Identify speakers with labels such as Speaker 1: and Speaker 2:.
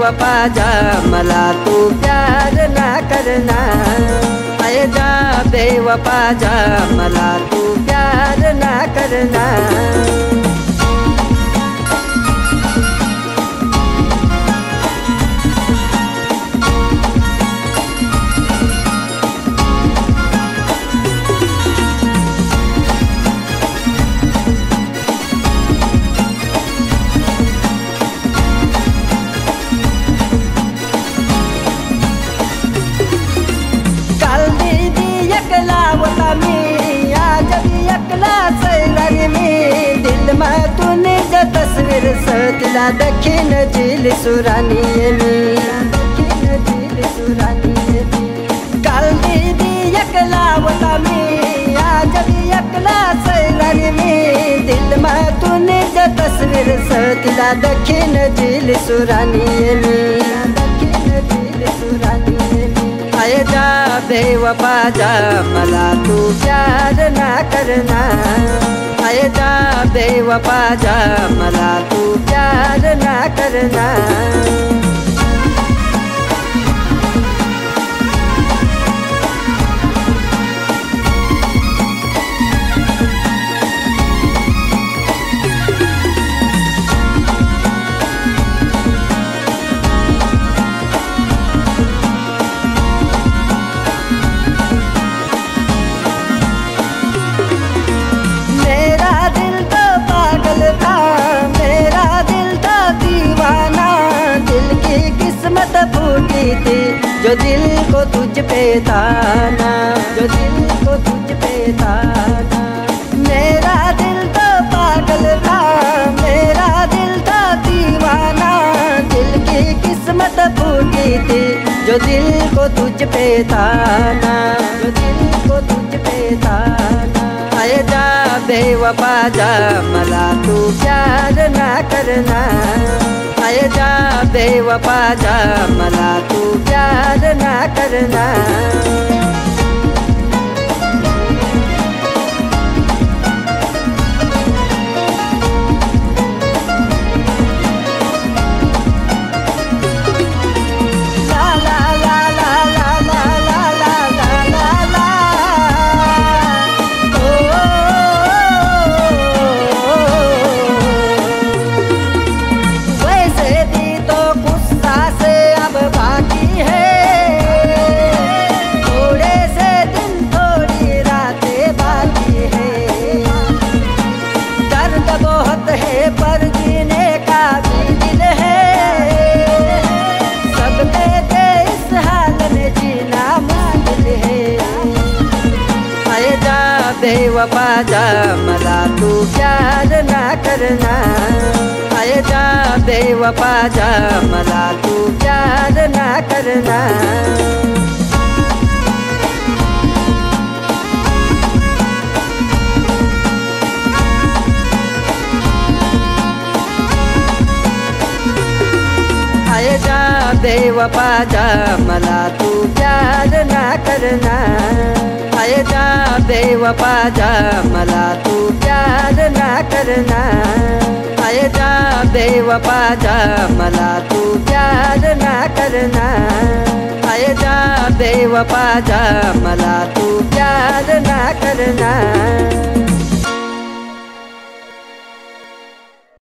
Speaker 1: बेवफा जा मला तू प्यार ना करना, आए जा बेवफा जा मला तू प्यार ना करना। तस्वीर सतिला दखिन झील सुरानी काल दीदी एकला होता मी, आज भी एकला सैरानी मी। दिल में तूने जो तस्वीर सतिला दखिन झील सुरानी आए जा बेवफा जा मला तू प्यार ना करना, आए जा बेवफा जा मला तू प्यार ना करना। फूटी थी जो दिल को तुझ पे ताना, जो दिल को तुझ पे ताना। मेरा दिल तो पागल था, मेरा दिल था दीवाना। दिल की किस्मत फूटी थी जो दिल को तुझ पे ताना, जो दिल को तुझ पे ताना। आए जा बेवफा जा मला तू प्यार ना करना, आए जा बेवफा जा मला तू प्यार ना करना। पर जीने का भी दिल है, सब कहते इस हाल में जीना मुश्किल है। आए जा बेवफा जा मला तू प्यार ना करना, आए जा बेवफा जा मला तू प्यार ना करना। आए जा बेवफा जा मला तू प्यार ना करना, आए जा बेवफा जा मला तू प्यार ना करना। आए जा बेवफा जा मला तू प्यार ना करना, आए जा बेवफा जा मला तू प्यार ना करना।